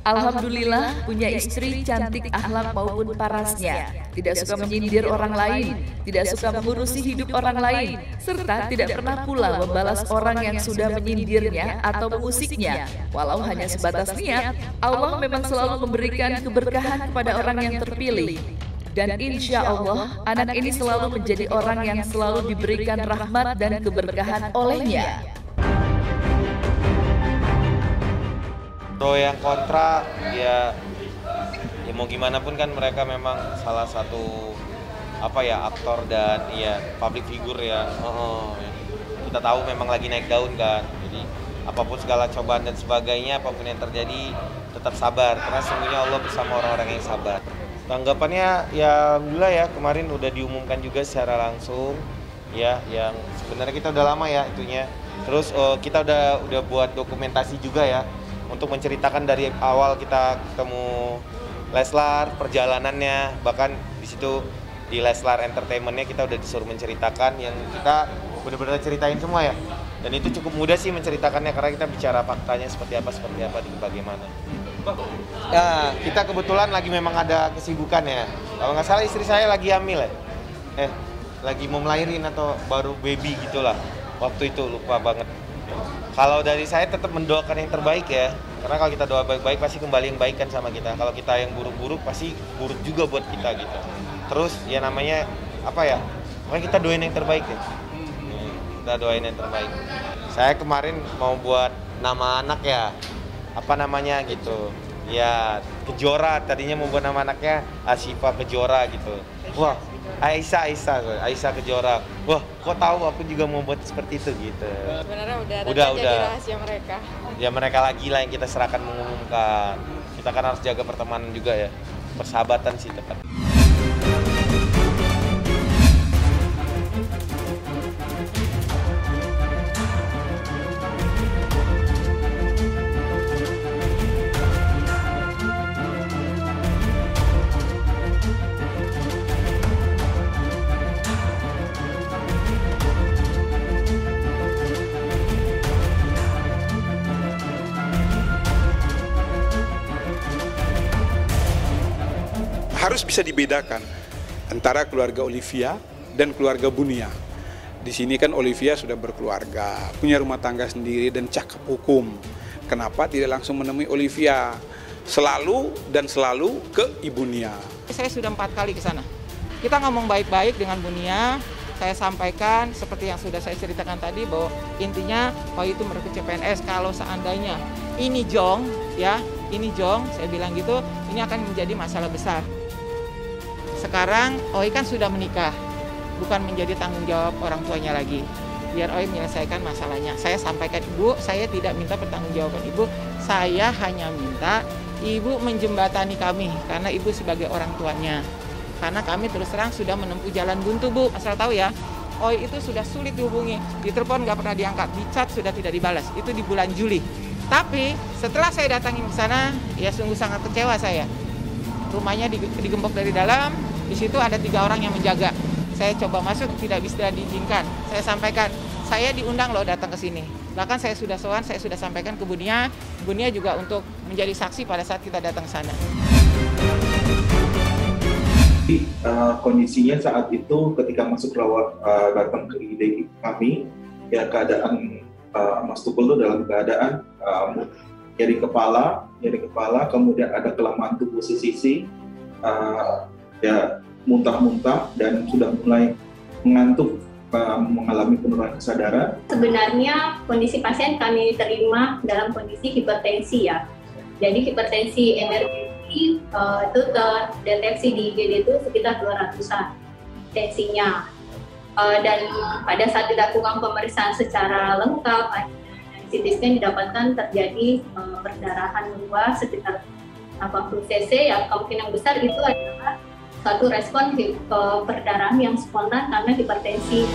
Alhamdulillah punya istri cantik akhlak maupun parasnya, tidak suka menyindir orang lain, tidak suka mengurusi hidup orang lain, serta tidak pernah pula membalas orang yang sudah menyindirnya atau mengusiknya. Walau hanya sebatas niat, Allah memang selalu memberikan keberkahan kepada orang yang terpilih. Dan insya Allah, anak ini selalu menjadi orang yang selalu diberikan rahmat dan keberkahan olehnya. Pro yang kontra ya mau gimana pun kan mereka memang salah satu aktor dan ya public figure ya. Kita tahu memang lagi naik daun kan. Jadi apapun segala cobaan dan sebagainya, apapun yang terjadi tetap sabar karena sesungguhnya Allah bersama orang-orang yang sabar. Tanggapannya ya alhamdulillah ya, kemarin udah diumumkan juga secara langsung ya, yang sebenarnya kita udah lama ya itunya. Terus kita udah buat dokumentasi juga ya untuk menceritakan dari awal kita ketemu Leslar, perjalanannya, bahkan di situ di Leslar Entertainment-nya kita udah disuruh menceritakan yang kita benar-benar ceritain semua ya. Dan itu cukup mudah sih menceritakannya karena kita bicara faktanya seperti apa di bagaimana. Nah, kita kebetulan lagi memang ada kesibukan ya. Kalau nggak salah istri saya lagi hamil ya. Lagi mau melahirin atau baru baby gitulah. Waktu itu lupa banget. Kalau dari saya tetap mendoakan yang terbaik ya. Karena kalau kita doa baik-baik pasti kembali yang baik kan sama kita. Kalau kita yang buruk-buruk pasti buruk juga buat kita gitu. Terus ya namanya makanya kita doain yang terbaik ya. Kita doain yang terbaik. Saya kemarin mau buat nama anak ya. Apa namanya gitu. Ya Kejora, tadinya mau buat nama anaknya Asyifa Kejora gitu. Wah, Aisyah Kejora. Wah, kok tahu aku juga mau buat seperti itu gitu. Sebenarnya udah jadi rahasia mereka. Ya mereka lagi lah yang kita serahkan mengumumkan. Kita kan harus jaga pertemanan juga ya. Persahabatan sih tepat. Harus bisa dibedakan antara keluarga Olivia dan keluarga Bunia. Di sini kan Olivia sudah berkeluarga, punya rumah tangga sendiri dan cakap hukum. Kenapa tidak langsung menemui Olivia? Selalu ke Ibu Nia. Saya sudah 4 kali ke sana. Kita ngomong baik-baik dengan Bunia. Saya sampaikan seperti yang sudah saya ceritakan tadi bahwa intinya itu merekrut CPNS kalau seandainya ini jong, saya bilang gitu, ini akan menjadi masalah besar. Sekarang Oi kan sudah menikah, bukan menjadi tanggung jawab orang tuanya lagi. Biar Oi menyelesaikan masalahnya. Saya sampaikan Ibu, saya tidak minta pertanggungjawaban Ibu, saya hanya minta Ibu menjembatani kami karena Ibu sebagai orang tuanya. Karena kami terus terang sudah menempuh jalan buntu Bu. Asal tahu ya, Oi itu sudah sulit dihubungi, ditelepon nggak pernah diangkat, di chat sudah tidak dibalas. Itu di bulan Juli. Tapi setelah saya datangin ke sana, ya sungguh sangat kecewa saya. Rumahnya digembok dari dalam, di situ ada 3 orang yang menjaga. Saya coba masuk, tidak bisa diizinkan. Saya sampaikan, saya diundang loh datang ke sini. Bahkan saya sudah sowan, saya sudah sampaikan ke Bunia juga untuk menjadi saksi pada saat kita datang ke sana. Kondisinya saat itu ketika masuk datang ke IGD kami, ya keadaan Mas Tukul itu dalam keadaan nyeri kepala, kemudian ada kelemahan tubuh sisi, ya muntah-muntah dan sudah mulai mengantuk, mengalami penurunan kesadaran. Sebenarnya kondisi pasien kami terima dalam kondisi hipertensi ya. Jadi hipertensi emergensi itu terdeteksi di IGD itu sekitar 200-an tensinya. Dan pada saat dilakukan pemeriksaan secara lengkap, CT scan didapatkan terjadi perdarahan luas sekitar 80 cc, yang kemungkinan besar itu adalah satu respon perdarahan yang spontan karena hipertensi.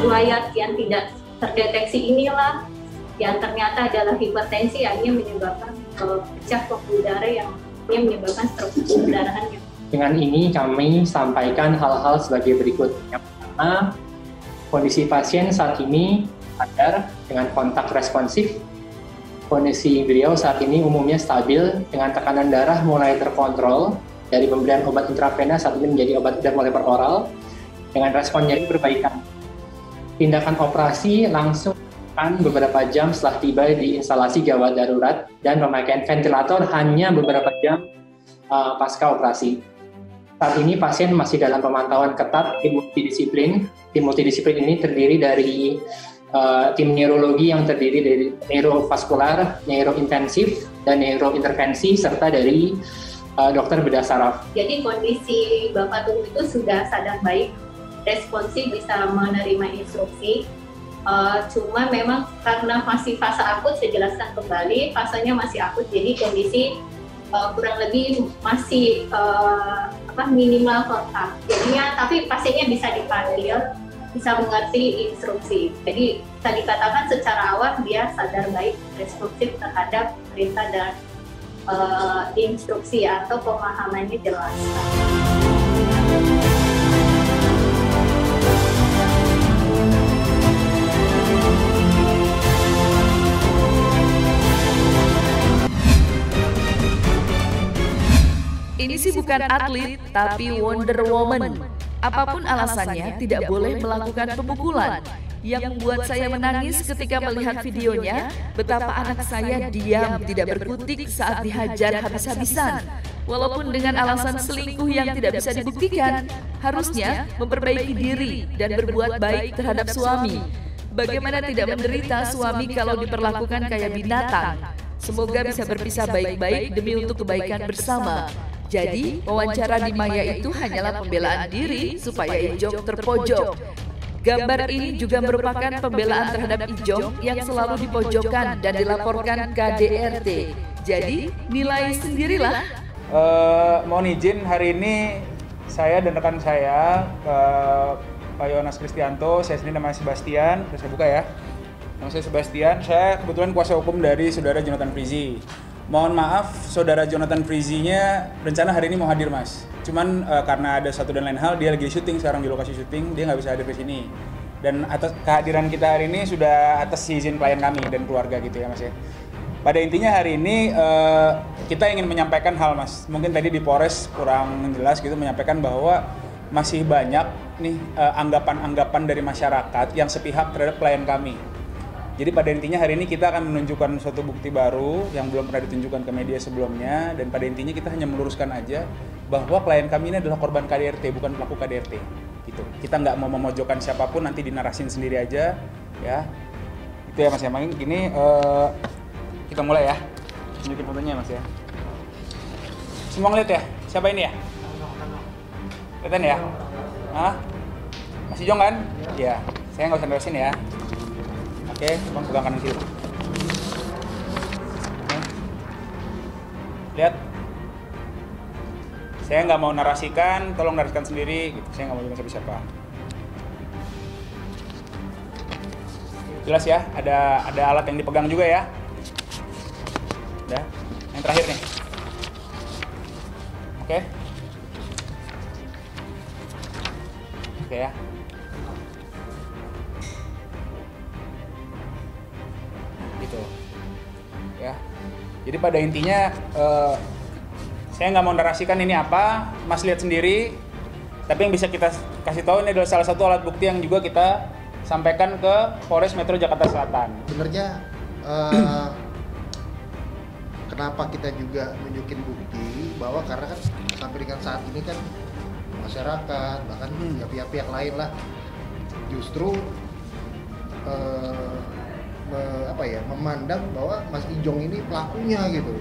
Riwayat yang tidak terdeteksi inilah yang ternyata adalah hipertensi, akhirnya menyebabkan pecah pembuluh darah yang menyebabkan stroke perdarahan. Dengan ini kami sampaikan hal-hal sebagai berikut. Yang pertama, kondisi pasien saat ini sadar dengan kontak responsif. Kondisi beliau saat ini umumnya stabil dengan tekanan darah mulai terkontrol dari pemberian obat intravena saat ini menjadi obat dermoleper oral dengan respon nyeri berbaikan. Tindakan operasi langsung beberapa jam setelah tiba di instalasi gawat darurat dan pemakaian ventilator hanya beberapa jam pasca operasi. Saat ini pasien masih dalam pemantauan ketat tim multidisiplin. Tim multidisiplin ini terdiri dari tim neurologi yang terdiri dari neurovaskular, neurointensif, dan neurointervensi, serta dari dokter bedah saraf. Jadi kondisi Bapak Tunggu itu sudah sadar baik, responsif, bisa menerima instruksi. Cuma memang karena masih fase akut, saya jelaskan kembali, fasenya masih akut, jadi kondisi kurang lebih masih minimal kontak. Jadinya, tapi pasiennya bisa dipanggil, bisa mengerti instruksi. Jadi bisa dikatakan secara awal dia sadar baik, responsif terhadap perintah dan instruksi atau pemahamannya jelas. Ini sih bukan atlet, tapi Wonder Woman. Apapun alasannya, tidak boleh melakukan pemukulan. Yang membuat saya menangis ketika melihat videonya, betapa anak saya diam, tidak berkutik saat dihajar habis-habisan. Walaupun dengan alasan selingkuh yang tidak bisa dibuktikan, harusnya memperbaiki diri dan berbuat baik terhadap suami. Bagaimana tidak menderita suami kalau diperlakukan kayak binatang? Semoga bisa berpisah baik-baik demi untuk kebaikan bersama. Jadi, wawancara di Maya itu hanyalah pembelaan diri supaya Ijong terpojok. Gambar ini juga merupakan pembelaan terhadap Ijong yang selalu dipojokkan dan dilaporkan KDRT. Jadi, nilai sendirilah. Mohon izin, hari ini saya dan rekan saya, Pak Yonas Kristianto, saya sendiri namanya Sebastian, saya buka ya. Nama saya Sebastian, saya kebetulan kuasa hukum dari saudara Jonathan Frizzy. Mohon maaf, saudara Jonathan Frizzy-nya rencana hari ini mau hadir, Mas. Cuman karena ada satu dan lain hal, dia lagi syuting sekarang di lokasi syuting, dia nggak bisa hadir di sini. Dan atas kehadiran kita hari ini sudah atas izin klien kami dan keluarga gitu ya, Mas ya. Pada intinya hari ini kita ingin menyampaikan hal, Mas. Mungkin tadi di Polres kurang jelas gitu menyampaikan bahwa masih banyak nih anggapan-anggapan dari masyarakat yang sepihak terhadap klien kami. Jadi pada intinya hari ini kita akan menunjukkan suatu bukti baru yang belum pernah ditunjukkan ke media sebelumnya, dan pada intinya kita hanya meluruskan aja bahwa klien kami ini adalah korban KDRT, bukan pelaku KDRT. Gitu. Kita nggak mau memojokkan siapapun, nanti dinarasin sendiri aja, ya. Itu ya Mas ya. Mungkin gini kita mulai ya. Tunjukin fotonya Mas ya. Semua ngeliat ya? Siapa ini ya? Kelihatan ya? Hah? Masih Jong kan? Iya. Saya nggak usah narasin ya. Oke, Bang pegang kanan kiri. Lihat. Saya nggak mau narasikan, tolong narasikan sendiri. Gitu. Saya nggak mau bilang siapa-siapa. Jelas ya, ada alat yang dipegang juga ya. Udah. Yang terakhir nih. Oke. Oke ya. Gitu ya, jadi pada intinya saya nggak mau narasikan ini apa, Mas lihat sendiri, tapi yang bisa kita kasih tahu ini adalah salah satu alat bukti yang juga kita sampaikan ke Polres Metro Jakarta Selatan. Sebenarnya kenapa kita juga nunjukin bukti bahwa karena kan sampai dengan saat ini kan masyarakat bahkan pihak-pihak lain lah justru memandang bahwa Mas Ijong ini pelakunya gitu.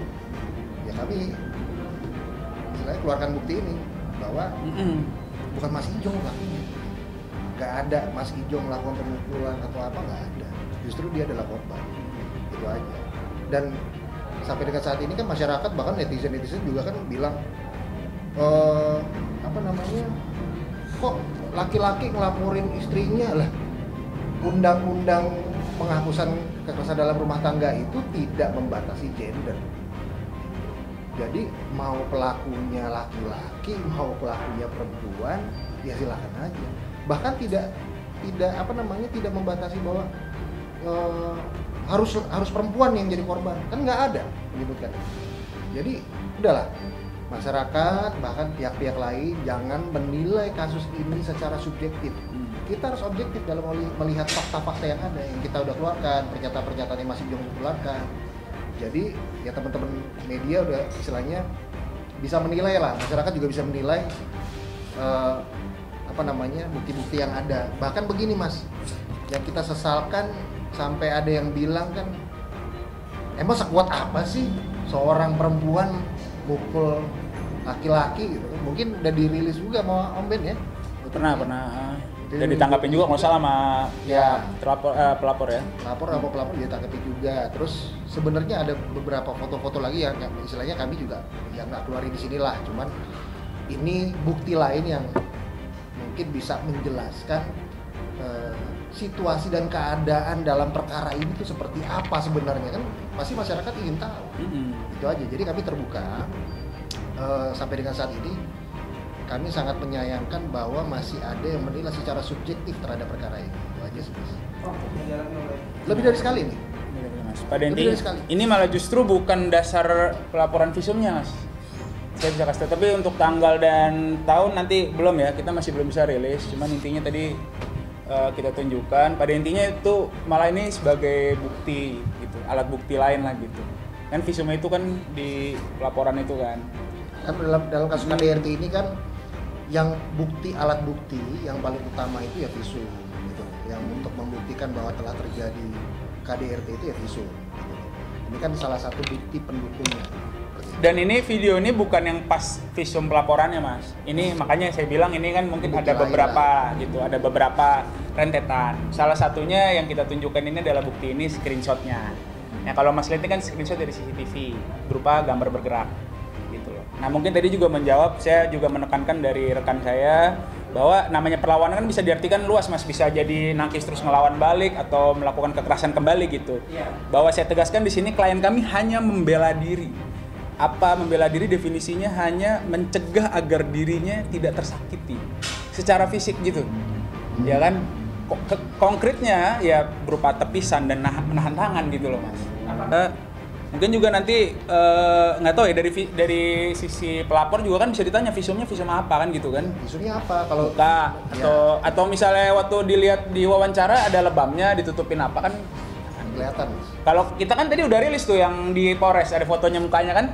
Ya kami misalnya keluarkan bukti ini bahwa bukan Mas Ijong pelakunya. Gak ada Mas Ijong melakukan pemukulan atau apa, nggak ada. Justru dia adalah korban. Itu aja. Dan sampai dengan saat ini kan masyarakat bahkan netizen juga kan bilang kok laki-laki ngelaporin istrinya lah, undang-undang penghapusan kekerasan dalam rumah tangga itu tidak membatasi gender. Jadi mau pelakunya laki-laki, mau pelakunya perempuan, ya silakan aja. Bahkan tidak tidak membatasi bahwa harus perempuan yang jadi korban, kan nggak ada menyebutkan. Jadi udahlah, masyarakat bahkan pihak-pihak lain jangan menilai kasus ini secara subjektif. Kita harus objektif dalam melihat fakta-fakta yang ada, yang kita udah keluarkan, pernyataan-pernyataan yang masih belum dikeluarkan. Jadi ya teman-teman media udah istilahnya bisa menilai lah, masyarakat juga bisa menilai bukti-bukti yang ada. Bahkan begini Mas, yang kita sesalkan sampai ada yang bilang kan, emang sekuat apa sih seorang perempuan mukul laki-laki gitu. Mungkin udah dirilis juga sama Om Ben ya? Pernah. Udah ditanggapin juga nggak salah sama ya pelapor ya. Pelapor dia tanggapi juga. Terus sebenarnya ada beberapa foto-foto lagi yang istilahnya kami juga yang nggak keluarin di sini lah. Cuman ini bukti lain yang mungkin bisa menjelaskan situasi dan keadaan dalam perkara ini tuh seperti apa sebenarnya, kan pasti masyarakat ingin tahu. Itu aja. Jadi kami terbuka sampai dengan saat ini. Kami sangat menyayangkan bahwa masih ada yang menilai secara subjektif terhadap perkara ini. Itu aja sih Mas. Lebih dari sekali nih. Pada intinya ini malah justru bukan dasar pelaporan visumnya Mas. Saya bisa kasih tahu, tapi untuk tanggal dan tahun nanti belum ya, kita masih belum bisa rilis. Cuman intinya tadi kita tunjukkan. Pada intinya itu malah ini sebagai bukti gitu, alat bukti lain lah gitu. Kan visumnya itu kan di pelaporan itu kan. Kan dalam kasus KDRT ini kan yang bukti, alat bukti yang paling utama itu ya visum gitu. Yang untuk membuktikan bahwa telah terjadi KDRT itu ya visum gitu. Ini kan salah satu bukti pendukungnya. Dan ini video ini bukan yang pas visum pelaporannya Mas. Ini makanya saya bilang ini kan mungkin ada beberapa gitu, ada beberapa rentetan. Salah satunya yang kita tunjukkan ini adalah bukti ini screenshotnya. Ya kalau Mas lihat ini kan screenshot dari CCTV berupa gambar bergerak. Nah mungkin tadi juga menjawab, saya juga menekankan dari rekan saya bahwa namanya perlawanan kan bisa diartikan luas Mas, bisa jadi nangkis terus ngelawan balik atau melakukan kekerasan kembali gitu. Bahwa saya tegaskan di sini klien kami hanya membela diri. Apa membela diri definisinya hanya mencegah agar dirinya tidak tersakiti secara fisik gitu. Ya kan konkretnya ya berupa tepisan dan menahan tangan gitu loh Mas. Mungkin juga nanti nggak tahu ya dari sisi pelapor juga kan bisa ditanya visumnya visum apa kan gitu kan? Visumnya apa kalau atau misalnya waktu dilihat di wawancara ada lebamnya ditutupin apa kan? Kelihatan. Kalau kita kan tadi udah rilis tuh yang di Polres ada fotonya mukanya kan?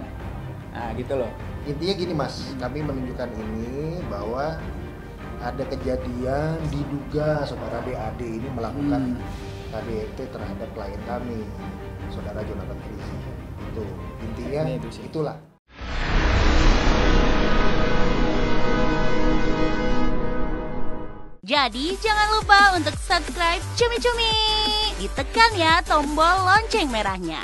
Nah gitu loh. Intinya gini Mas, kami menunjukkan ini bahwa ada kejadian diduga saudara DAD ini melakukan KDRT terhadap klien kami, saudara Jonathan Chrisy. Itu intinya itulah. Jadi jangan lupa untuk subscribe Cumi Cumi. Ditekan ya tombol lonceng merahnya.